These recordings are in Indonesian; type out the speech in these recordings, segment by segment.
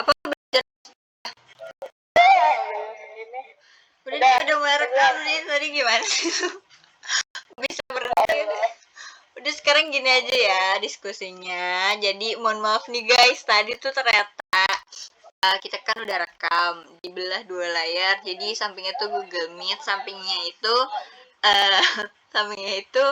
Apa belajar? Udah mulai rekam nih, tadi gimana sih? Bisa berhenti. Udah sekarang gini aja ya diskusinya. Jadi mohon maaf nih guys, tadi tuh ternyata kita kan udah rekam dibelah 2 layar. Jadi sampingnya tuh Google Meet, sampingnya itu sampingnya itu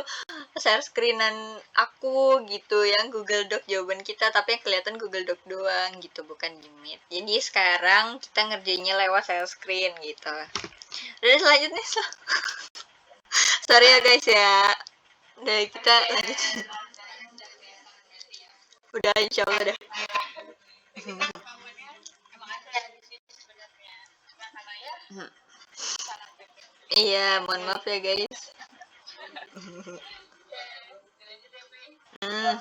share screenan aku gitu, yang Google Doc jawaban kita, tapi yang kelihatan Google Doc doang gitu, bukan di Meet. Jadi sekarang kita ngerjainnya lewat share screen gitu. Udah selanjutnya sorry ya guys ya. Udah kita lanjut. Udah insya Allah dah. Iya, mohon maaf ya guys. Hmm.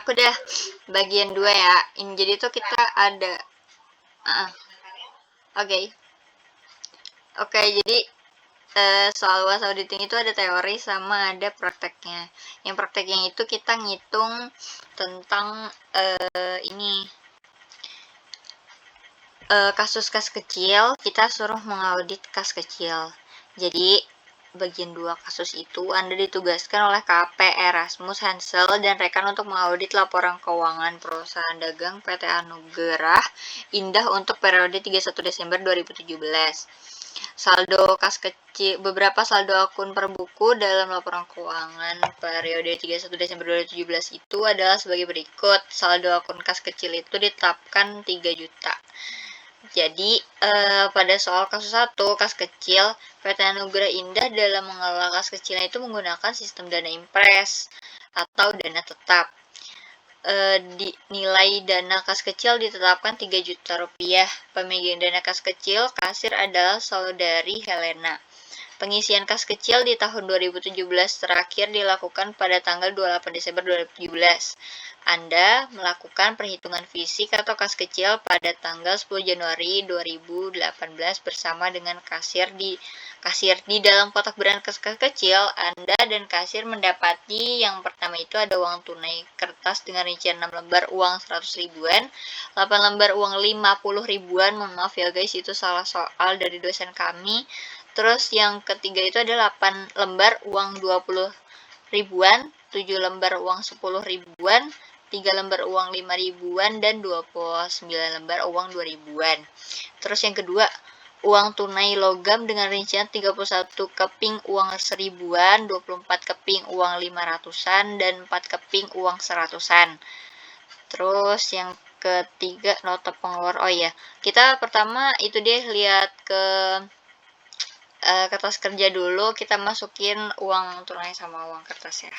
Aku dah bagian 2 ya. Ini jadi tuh kita ada Oke. Oke, jadi soal was auditing itu ada teori sama ada prakteknya. Yang prakteknya itu kita ngitung tentang ini kasus kas kecil, kita suruh mengaudit kas kecil. Jadi bagian 2 kasus itu Anda ditugaskan oleh KP Erasmus Hansel dan rekan untuk mengaudit laporan keuangan perusahaan dagang PT Anugerah Indah untuk periode 31 Desember 2017. Saldo kas kecil, beberapa saldo akun per buku dalam laporan keuangan periode 31 Desember 2017 itu adalah sebagai berikut. Saldo akun kas kecil itu ditetapkan 3 juta. Jadi pada soal kasus 1, kas kecil, PT Anugerah Indah dalam mengelola kas kecilnya itu menggunakan sistem dana impres atau dana tetap. Nilai dana kas kecil ditetapkan 3 juta rupiah. Pemegang dana kas kecil, kasir adalah saudari Helena. Pengisian kas kecil di tahun 2017 terakhir dilakukan pada tanggal 28 Desember 2017. Anda melakukan perhitungan fisik atau kas kecil pada tanggal 10 Januari 2018 bersama dengan kasir di dalam kotak berangkas kas kecil. Anda dan kasir mendapati yang pertama itu ada uang tunai kertas dengan rincian 6 lembar uang 100 ribuan, 8 lembar uang 50 ribuan. Mohon maaf ya guys, itu salah soal dari dosen kami. Terus yang ketiga itu ada 8 lembar uang 20 ribuan, 7 lembar uang 10 ribuan, 3 lembar uang 5 ribuan, dan 29 lembar uang 2 ribuan. Terus yang kedua, uang tunai logam dengan rincian 31 keping uang 1000-an, 24 keping uang 500-an, dan 4 keping uang 100-an. Terus yang ketiga, nota pengeluaran. Oh ya, kita pertama itu deh lihat ke kertas kerja dulu, kita masukin uang tunai sama uang kertas ya.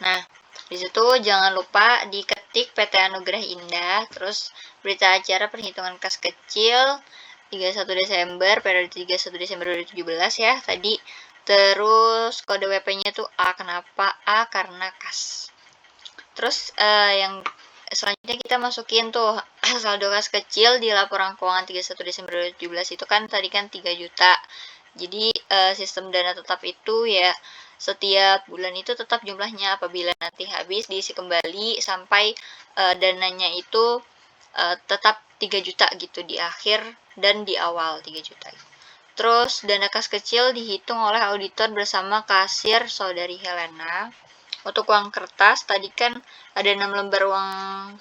Nah, disitu jangan lupa diketik PT Anugerah Indah, terus berita acara perhitungan kas kecil 31 Desember, periode 31 Desember 2017 ya tadi. Terus kode WP-nya tuh A. Kenapa A? Karena kas. Terus yang selanjutnya kita masukin tuh saldo kas kecil di laporan keuangan 31 Desember 2017 itu kan tadi kan 3 juta. Jadi sistem dana tetap itu ya setiap bulan itu tetap jumlahnya, apabila nanti habis diisi kembali sampai dananya itu tetap 3 juta gitu di akhir dan di awal 3 juta. Terus dana kas kecil dihitung oleh auditor bersama kasir saudari Helena. Untuk uang kertas tadi kan ada 6 lembar uang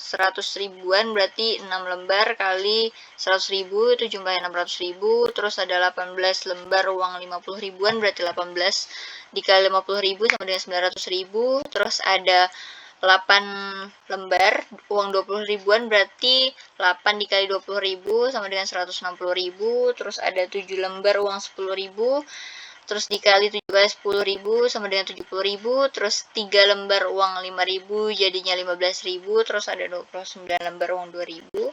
100 ribuan, berarti 6 lembar kali 100 ribu itu jumlahnya 600 ribu. Terus ada 18 lembar uang 50 ribuan, berarti 18 dikali 50 ribu sama dengan 900 ribu. Terus ada 8 lembar uang 20 ribuan, berarti 8 dikali 20 ribu sama dengan 160 ribu. Terus ada 7 lembar uang 10 ribu, terus dikali 7 kali 10 ribu sama dengan 70 ribu. Terus 3 lembar uang 5 ribu jadinya 15 ribu. Terus ada 29 lembar uang 2 ribu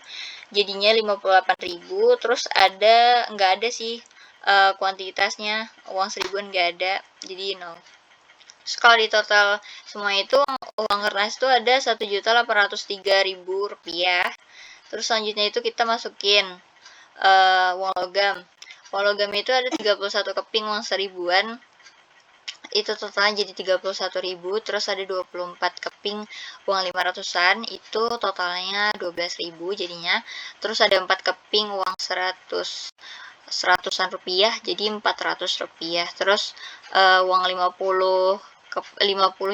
jadinya 58 ribu. Terus ada, nggak ada sih kuantitasnya, uang 1000-an nggak ada, jadi no. Terus kalau di total semua itu uang kertas itu ada 1.803.000 rupiah. Terus selanjutnya itu kita masukin uang logam. Logam itu ada 31 keping uang 1000-an, itu totalnya jadi 31.000. Terus ada 24 keping uang 500-an, itu totalnya 12.000 jadinya. Terus ada 4 keping uang 100-an rupiah, jadi 400 rupiah. Terus uang 50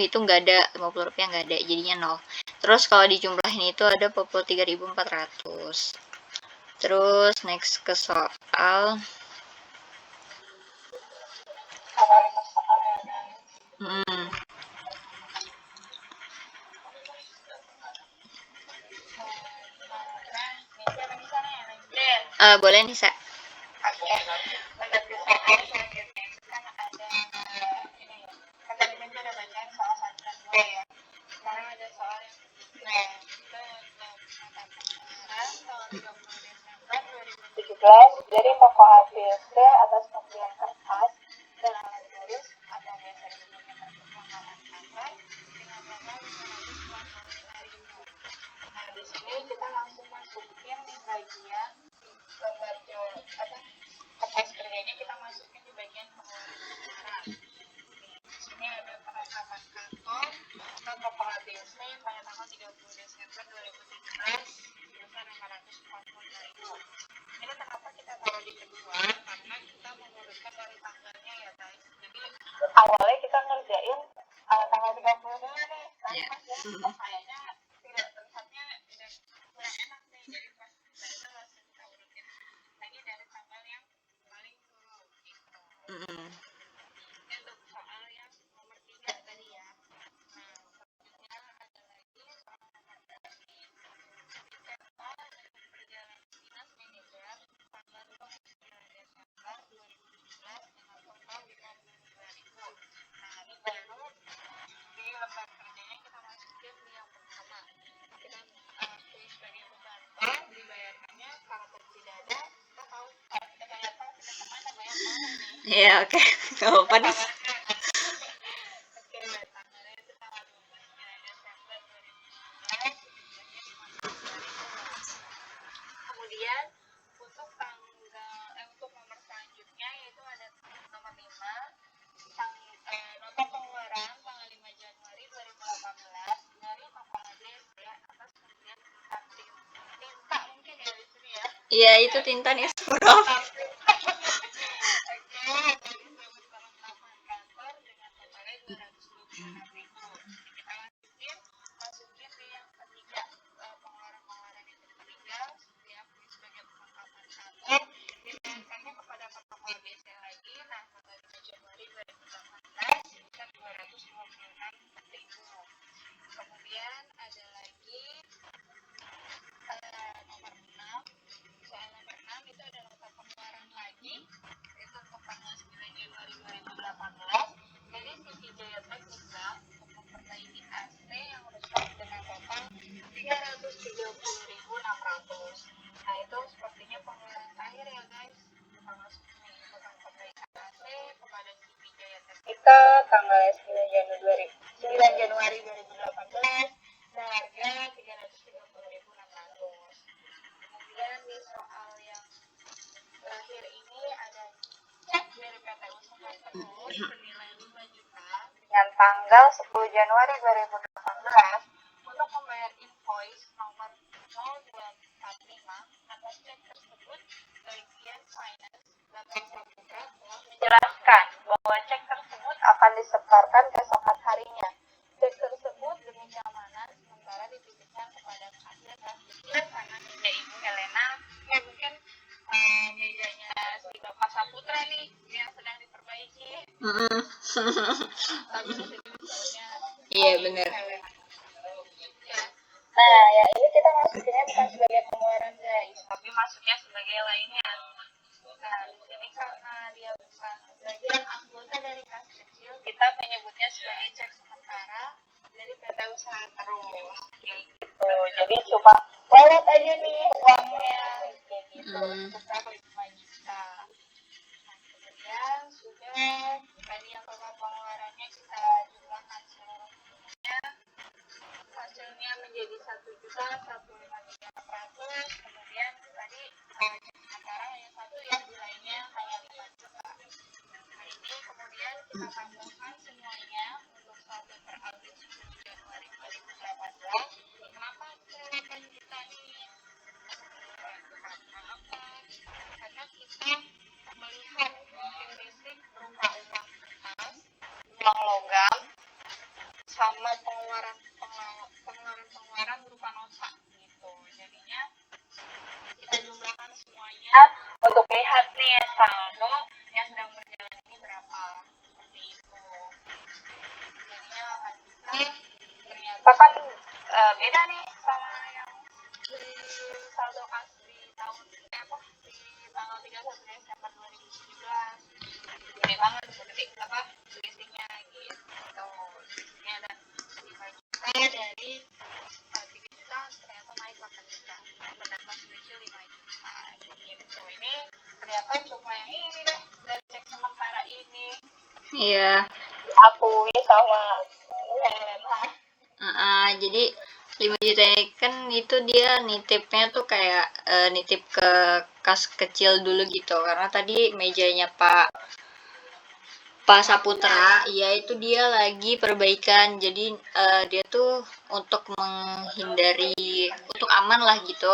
itu enggak ada, 50 rupiah enggak ada, jadinya 0. Terus kalau dijumlahin itu ada 43.400. Terus next ke soal boleh nih, Sa. Dari toko ABSD atas pembelian kertas dan alat tulis atau biasa disebut perkembangan kantor dengan total 545.000. Nah, di sini kita langsung masukin di bagian lembar kertas kerjanya, kita masukin di bagian pengeluaran. Di sini ada perlengkapan kantor atau toko ABSD pada tanggal 30 Desember 2017 sebesar 545.000. Ini kenapa kita taruh di kedua? Karena kita menguruskan dari tanggalnya ya guys. Jadi awalnya kita ngerjain tanggal 30 dulu nih. Tapi pas kayaknya tidak terlihatnya tidak kurang enak nih. Jadi pas kita itu langsung kita urutin lagi dari tanggal yang paling dulu gitu. Ini untuk soal yang nomor 3 tadi ya. Nah, selanjutnya ada lagi soal nomor 4. Perjalanan dinas manajer tanggal 29 Desember 2017 dengan total 52.000. Nah, ini baru di lembar kerjanya kita masukin di yang pertama. Kita tulis sebagai beban bank, dibayarkannya karena tidak ada. Kita tahu kita bayarkan kita kemana, bayar mana nih? Iya, oke. Gak apa-apa nih. Oke, tanggalnya itu tanggal 29 Desember 2017. Kemudian untuk untuk nomor selanjutnya yaitu ada nomor 5, nota pengeluaran tanggal 5 Januari 2018 dari toko ABSD atas pembelian tinta mungkin ya di sini ya. Iya, itu tinta nih, Prof. Kemudian ada lagi nomor 6. Soal nomor 6 itu ada nota pengeluaran lagi, itu untuk tanggal 9 Januari 2018 dari Siti Jaya Teknika untuk memperbaiki AC yang rusak dengan total 330.600. Nah, itu sepertinya pengeluaran terakhir ya guys. Tanggal 9 tentang perbaikan AC kepada Siti Jaya Teknika tanggal 9 Januari 2018 seharga 330.600. Kemudian di soal yang terakhir ini ada cek dari PT Usaha Terus senilai 5 juta dengan tanggal 10 Januari 2018 untuk membayar invoice nomor 0245 atas cek tersebut. Bagian finance Bapak Saputra telah menjelaskan bahwa cek tersebut akan disetorkan keesokan harinya. Cek tersebut demi keamanan sementara dititipkan kepada kasir kecil karena meja Ibu Helena ya mungkin mejanya si Bapak Saputra nih yang sedang diperbaiki. Iya, benar. Nah, ya ini kita masukinnya bukan sebagai pengeluaran guys, tapi masuknya sebagai lainnya. Nah, di sini karena dia bukan bagian anggota dari kas kecil, kita menyebutnya sebagai cek sementara dari PT Usaha Terus. Gitu. Jadi coba wallet aja nih uangnya kayak gitu. Kita 5 juta. Nah, kemudian sudah tadi yang total pengeluarannya kita jumlahkan seluruhnya. Hasilnya menjadi 1.153.600. Kemudian tadi sementara hanya satu ya, di lainnya hanya kita tambahkan semuanya untuk saldo per Agustus 10 Januari 2018. Kenapa 8 juta nih? Karena apa? Karena kita melihat basic berupa uang kertas, uang logam, sama pengeluaran berupa nota gitu. Jadinya kita jumlahkan semuanya untuk lihat nih saldo yang sedang berjalan ini berapa. Seperti itu. Jadinya ternyata kan beda nih sama yang di saldo kas di tahun di tanggal 31 Desember 2017. Gede banget selisihnya gitu. Ini ada 5 juta dari 3 juta ternyata naik 8 juta. Menambah selisih 5 juta gitu. Ini ternyata cuma yang ini deh dari cek sementara ini. Iya. Akui sama LMH. Jadi 5 juta ini kan itu dia nitipnya tuh kayak nitip ke kas kecil dulu gitu, karena tadi mejanya Pak Saputra, ya itu dia lagi perbaikan, jadi dia tuh untuk menghindari, untuk aman lah gitu,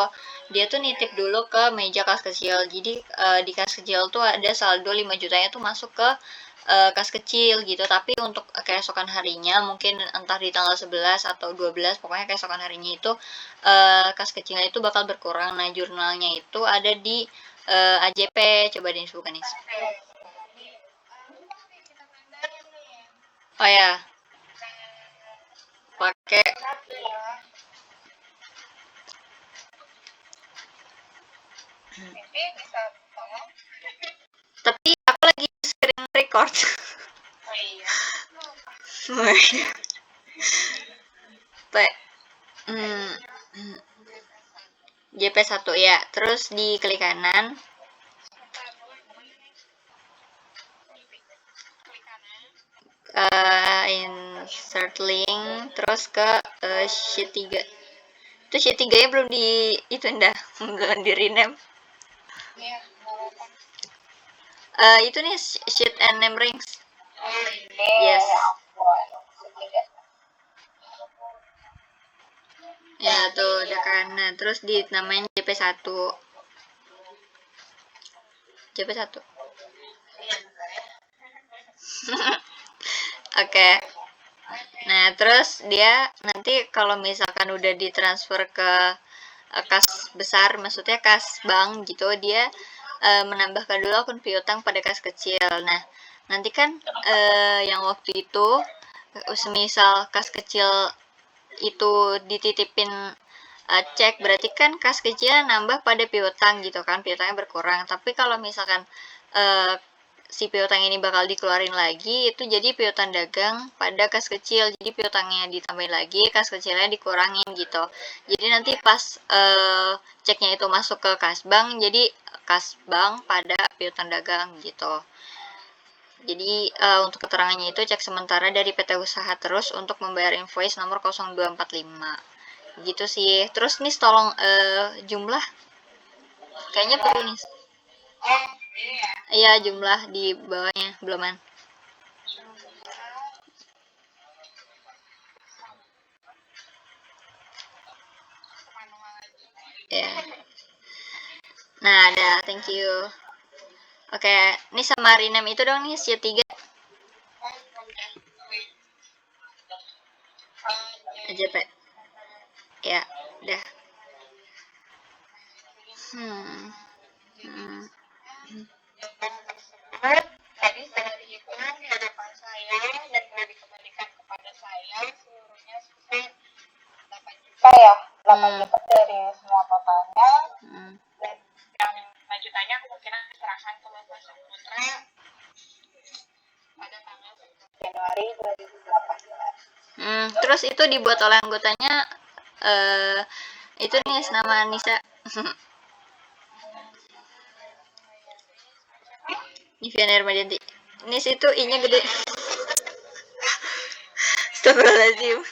dia tuh nitip dulu ke meja kas kecil. Jadi di kas kecil tuh ada saldo 5 jutanya tuh masuk ke kas kecil gitu, tapi untuk keesokan harinya mungkin entah di tanggal 11 atau 12, pokoknya keesokan harinya itu kas kecilnya itu bakal berkurang. Nah, jurnalnya itu ada di AJP, coba dibuka nih. Oh ya, pakai tapi aku lagi screen record. Oh iya. JP1 ya, terus di klik kanan insert link, terus ke sheet 3. Itu sheet 3 nya belum di itu dah, belum di rename. Itu nih sheet and name rings. Yes. Ya tuh udah kanan, terus di namanya JP1. JP1. Oke. Nah, terus dia nanti kalau misalkan udah ditransfer ke kas besar, maksudnya kas bank gitu, dia menambahkan dulu akun piutang pada kas kecil. Nah, nanti kan yang waktu itu semisal kas kecil itu dititipin cek, berarti kan kas kecil nambah pada piutang gitu kan, piutangnya berkurang. Tapi kalau misalkan si piutang ini bakal dikeluarin lagi, itu jadi piutang dagang pada kas kecil, jadi piutangnya ditambahin lagi, kas kecilnya dikurangin gitu. Jadi nanti pas ceknya itu masuk ke kas bank, jadi kas bank pada piutang dagang gitu. Jadi untuk keterangannya itu cek sementara dari PT Usaha Terus untuk membayar invoice nomor 0245 gitu sih. Terus nih tolong jumlah kayaknya perlu nih. Iya, jumlah di bawahnya beloman. Ya. Nah, ada, thank you. Oke, ini sama rename itu dong nih, sheet 3. AJP. Ya, udah. Tadi setelah dihitung di hadapan saya dan sudah dikembalikan kepada saya seluruhnya sebesar 8 juta ya. 8 juta dari semua totalnya. Dan yang 5 jutanya kemungkinan diserahkan ke Bapak Saputra pada tanggal 1 Januari 2018. Terus itu dibuat oleh anggotanya itu nih nama Nisa. Nivian Hermadianti. Nis itu I-nya gede. Astagfirullahaladzim.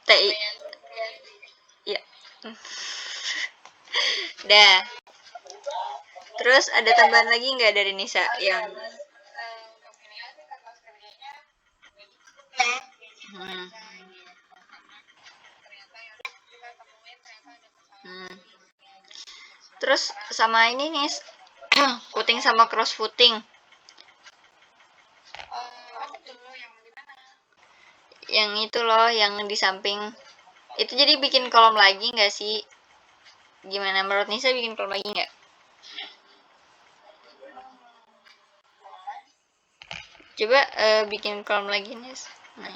TI. Ya. Dah. Terus ada tambahan lagi nggak dari Nisa yang hmm. Hmm. Terus sama ini nih footing sama cross footing. Yang itu loh, yang di samping itu jadi bikin kolom lagi nggak sih? Gimana menurut Nisa bikin kolom lagi nggak? Coba bikin kolom lagi nih. Nah,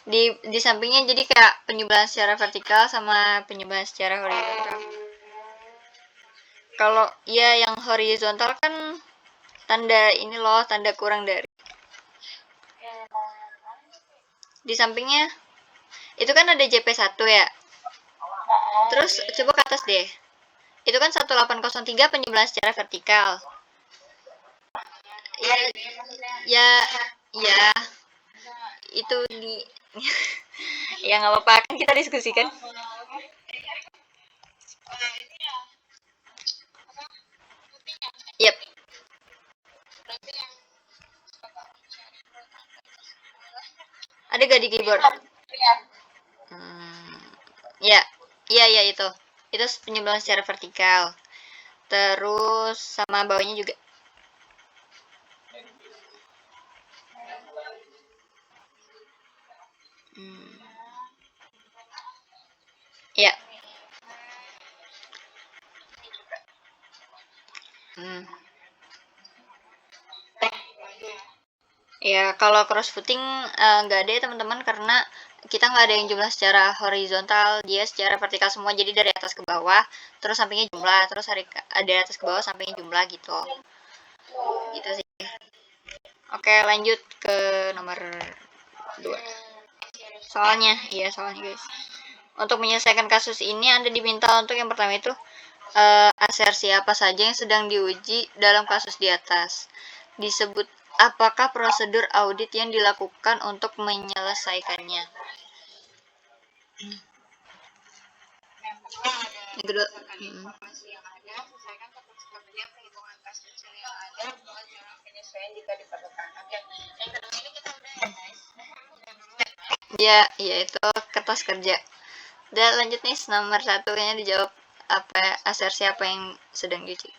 di sampingnya jadi kayak penyebelahan secara vertikal sama penyebelahan secara horizontal. Kalau ya yang horizontal kan tanda ini loh, tanda kurang dari. Di sampingnya itu kan ada JP1 ya. Terus coba ke atas deh. Itu kan 1803 penyebelahan secara vertikal. Ya, ya, ya, itu di ya nggak apa-apa kan kita diskusikan. Yep. Ada gak di keyboard? Hmm, ya, iya itu. Itu penyebelahan secara vertikal. Terus sama bawahnya juga. Hmm. Ya. Hmm. Ya, kalau cross footing nggak ada ya teman-teman karena kita nggak ada yang jumlah secara horizontal, dia secara vertikal semua. Jadi dari atas ke bawah, terus sampingnya jumlah, terus ada atas ke bawah sampingnya jumlah gitu. Gitu sih. Oke, lanjut ke nomor 2. Soalnya guys. Untuk menyelesaikan kasus ini Anda diminta untuk yang pertama itu asersi apa saja yang sedang diuji dalam kasus di atas. Disebut apakah prosedur audit yang dilakukan untuk menyelesaikannya. Yang kedua, ya itu kertas kerja. Udah lanjut nih nomor 1 kayaknya dijawab apa asersi apa yang sedang diuji.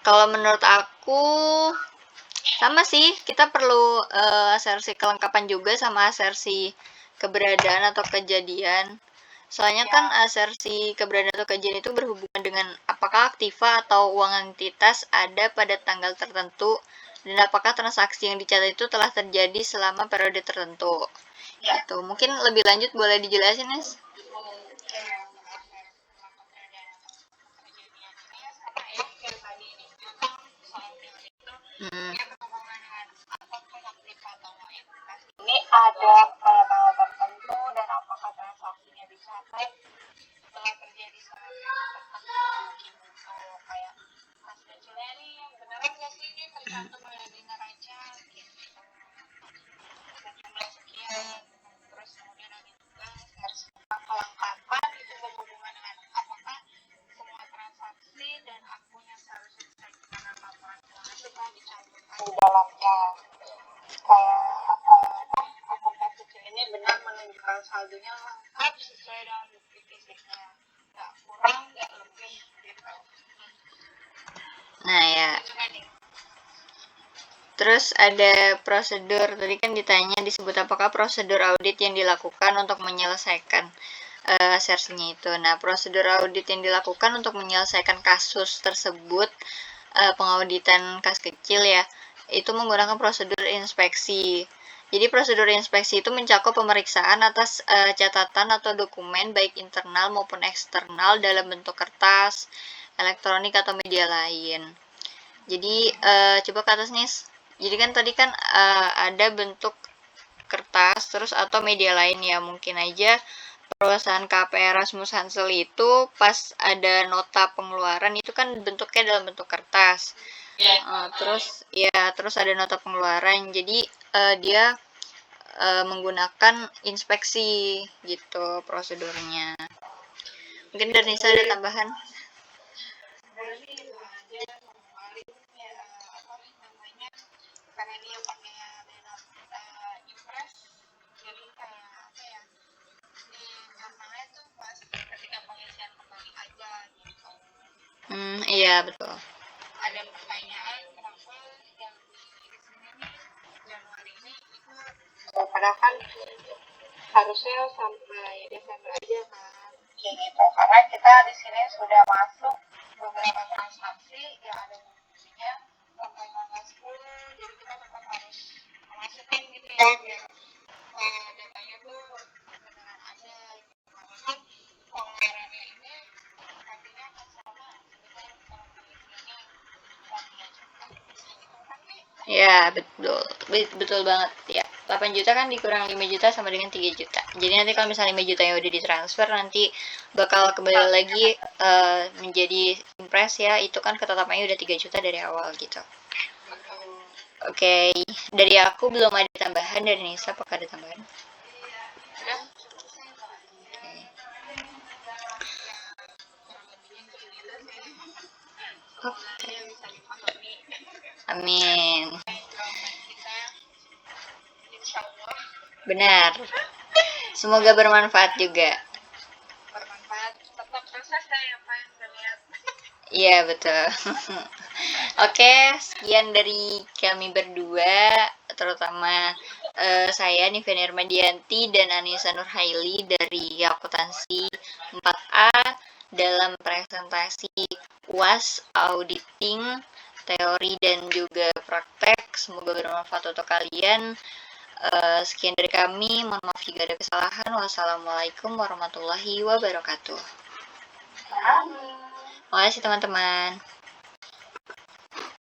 Kalau menurut aku sama sih, kita perlu asersi kelengkapan juga sama asersi keberadaan atau kejadian. Soalnya kan asersi keberadaan atau kejadian itu berhubungan dengan apakah aktiva atau uang entitas ada pada tanggal tertentu dan apakah transaksi yang dicatat itu telah terjadi selama periode tertentu. Gitu. Mungkin lebih lanjut boleh dijelasin, Nes? Hmm. Ini ada tanggal tertentu dan apakah transaksinya dicatat setelah terjadi kayak mas kecilnya nih beneran nggak sih ini tercantum oleh di neraca gitu sejumlah sekian terus kemudian ada juga harus kelengkapan itu berhubungan dengan apakah semua transaksi dan akun yang seharusnya disajikan dalam laporan keuangan itu telah dicantumkan di dalamnya kayak akun kas kecil ini benar menunjukkan saldonya lengkap sesuai dengan bukti fisiknya nggak kurang nggak lebih gitu. Nah ya. Terus ada prosedur, tadi kan ditanya disebut apakah prosedur audit yang dilakukan untuk menyelesaikan asersinya itu. Nah, prosedur audit yang dilakukan untuk menyelesaikan kasus tersebut, pengauditan kas kecil ya, itu menggunakan prosedur inspeksi. Jadi prosedur inspeksi itu mencakup pemeriksaan atas catatan atau dokumen baik internal maupun eksternal dalam bentuk kertas, elektronik atau media lain. Jadi coba ke atas nih. Jadi kan tadi kan ada bentuk kertas terus atau media lain ya, mungkin aja perusahaan KP Erasmus Hansel itu pas ada nota pengeluaran itu kan bentuknya dalam bentuk kertas. Terus ada nota pengeluaran. Jadi dia menggunakan inspeksi gitu prosedurnya. Mungkin dari Nisa ada tambahan? Berarti itu aja paling karena dia pakai dana impres, jadi kayak apa ya, di jurnalnya tuh pas ketika pengisian kembali aja gitu. Iya betul. Ada pertanyaan kenapa yang di sini nih Januari ini ikut, padahal kan harusnya sampai Desember aja kan, ya gitu. Karena kita di sini sudah masuk beberapa transaksi yang ada buktinya sampai tanggal 10, jadi kita tetap harus masukin gitu ya, biar datanya tuh beneran ada gitu. Karena kan pengumpulannya ini nantinya akan sama sebesar kalau pengisiannya 3 juta gitu kan Ya betul, betul banget ya. 8 juta kan dikurang 5 juta sama dengan 3 juta. Jadi nanti kalau misalnya 5 juta yang udah ditransfer, nanti bakal kembali lagi menjadi impres ya. Itu kan ketetapannya udah 3 juta dari awal gitu. Oke, dari aku belum ada tambahan. Dari Nisa apakah ada tambahan? Oke. Amin. Benar. Semoga bermanfaat juga. Bermanfaat, tetap proses ya Pak yang terlihat. Iya betul. Oke, sekian dari kami berdua, terutama saya Niven Irmadianti dan Anissa Nurhaili dari akuntansi 4A dalam presentasi UAS auditing teori dan juga praktek. Semoga bermanfaat untuk kalian. Sekian dari kami, mohon maaf jika ada kesalahan. Wassalamualaikum warahmatullahi wabarakatuh. Terima kasih teman-teman.